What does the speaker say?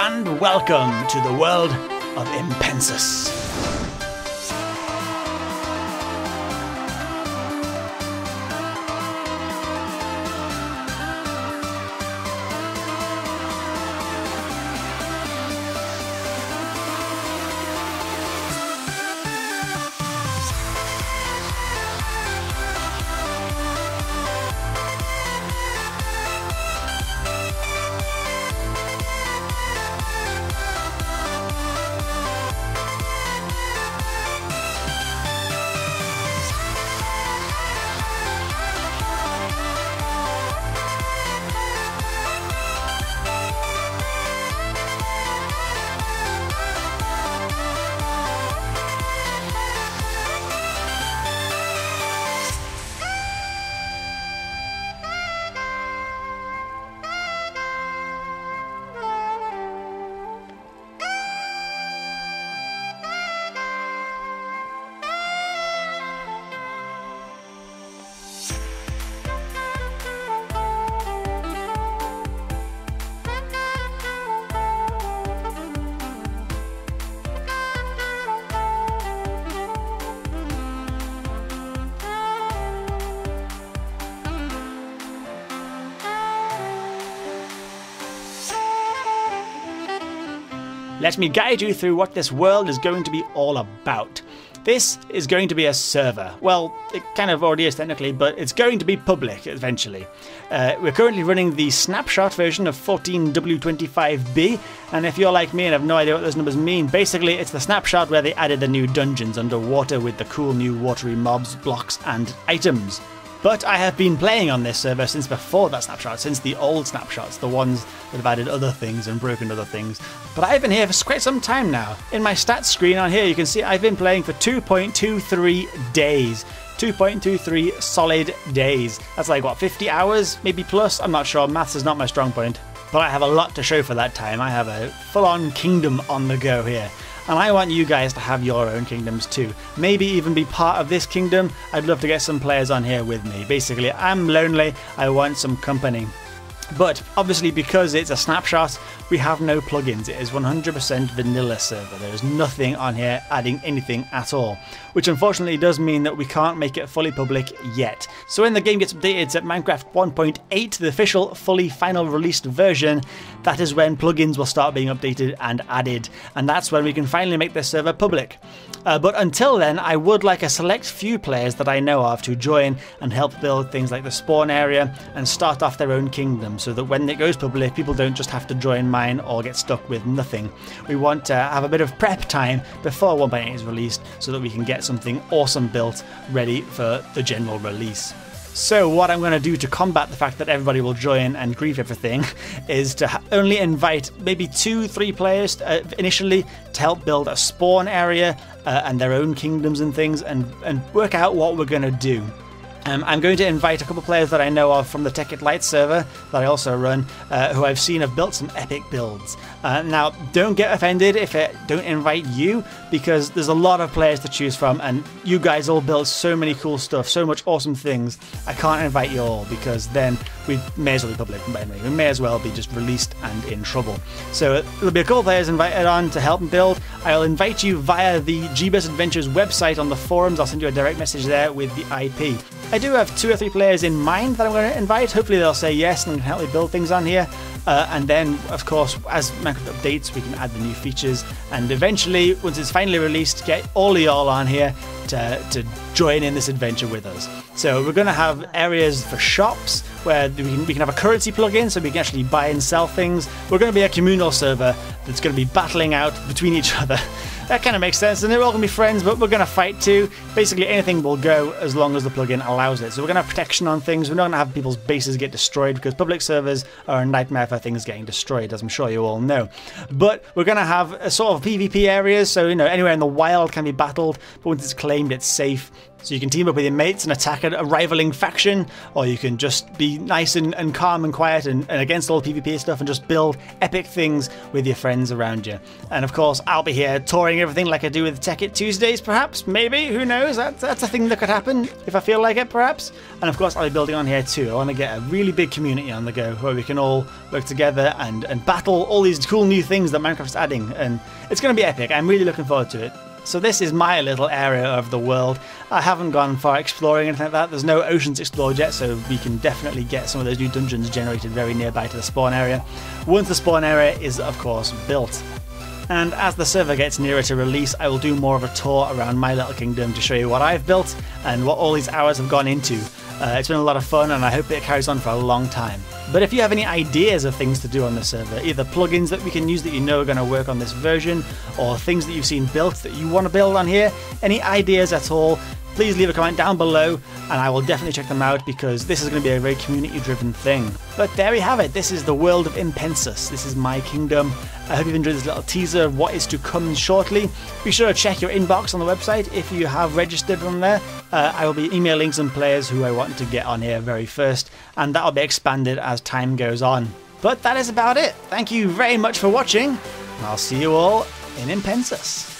and welcome to the world of Impensus. Let me guide you through what this world is going to be all about. This is going to be a server. Well, it kind of already is technically, but it's going to be public eventually. We're currently running the snapshot version of 14W25B, and if you're like me and have no idea what those numbers mean, basically it's the snapshot where they added the new dungeons underwater with the cool new watery mobs, blocks, and items. But I have been playing on this server since before that snapshot, since the old snapshots, the ones that have added other things and broken other things. But I've been here for quite some time now. In my stats screen on here, you can see I've been playing for 2.23 days. 2.23 solid days. That's like, what, 50 hours, maybe plus? I'm not sure. Maths is not my strong point. But I have a lot to show for that time. I have a full-on kingdom on the go here. And I want you guys to have your own kingdoms too. Maybe even be part of this kingdom. I'd love to get some players on here with me. Basically, I'm lonely. I want some company. But obviously, because it's a snapshot, we have no plugins. It is 100% vanilla server. There is nothing on here adding anything at all, which unfortunately does mean that we can't make it fully public yet. So when the game gets updated at Minecraft 1.8, the official fully final released version, that is when plugins will start being updated and added, and that's when we can finally make this server public. But until then, I would like a select few players that I know of to join and help build things like the spawn area and start off their own kingdom, so that when it goes public, people don't just have to join mine or get stuck with nothing. We want to have a bit of prep time before 1.8 is released so that we can get something awesome built, ready for the general release. So what I'm going to do to combat the fact that everybody will join and grief everything is to only invite maybe 2-3 players initially to help build a spawn area and their own kingdoms and things, and work out what we're going to do. I'm going to invite a couple of players that I know of from the Tech It Light server that I also run, who I've seen have built some epic builds. Now, don't get offended if I don't invite you, because there's a lot of players to choose from, and you guys all build so many cool stuff, so much awesome things. I can't invite you all, because then we may as well be public. We may as well be just released and in trouble. So there'll be a couple of players invited on to help me build. I'll invite you via the Jebus Adventures website on the forums. I'll send you a direct message there with the IP. I do have 2 or 3 players in mind that I'm going to invite. Hopefully they'll say yes and can help me build things on here. And then, of course, as Minecraft updates, we can add the new features. And eventually, once it's finally released, get all of y'all on here to join in this adventure with us. So we're going to have areas for shops where we can have a currency plugin so we can actually buy and sell things. We're going to be a communal server that's going to be battling out between each other. That kind of makes sense, and they're all going to be friends, but we're going to fight too. Basically, anything will go as long as the plugin allows it. So we're going to have protection on things. We're not going to have people's bases get destroyed, because public servers are a nightmare for things getting destroyed, as I'm sure you all know. But we're going to have a sort of PvP areas, so, you know, anywhere in the wild can be battled, but once it's claimed, it's safe. So you can team up with your mates and attack a rivaling faction, or you can just be nice and calm and quiet and against all PvP stuff and just build epic things with your friends around you. And of course, I'll be here touring everything like I do with Tech It Tuesdays, perhaps, maybe, who knows, that's a thing that could happen if I feel like it, perhaps. And of course, I'll be building on here too. I want to get a really big community on the go where we can all work together and battle all these cool new things that Minecraft's adding, and it's going to be epic. I'm really looking forward to it. So this is my little area of the world. I haven't gone far exploring or anything like that. There's no oceans explored yet, so we can definitely get some of those new dungeons generated very nearby to the spawn area. Once the spawn area is, of course, built. And as the server gets nearer to release, I will do more of a tour around my little kingdom to show you what I've built and what all these hours have gone into. It's been a lot of fun, and I hope it carries on for a long time. But if you have any ideas of things to do on the server, either plugins that we can use that you know are going to work on this version, or things that you've seen built that you want to build on here, any ideas at all, please leave a comment down below and I will definitely check them out, because this is going to be a very community driven thing. But there we have it. This is the world of Impensus. This is my kingdom. I hope you've enjoyed this little teaser of what is to come shortly. Be sure to check your inbox on the website if you have registered on there. I will be emailing some players who I want to get on here very first, and that will be expanded as time goes on. But that is about it. Thank you very much for watching, and I'll see you all in Impensus.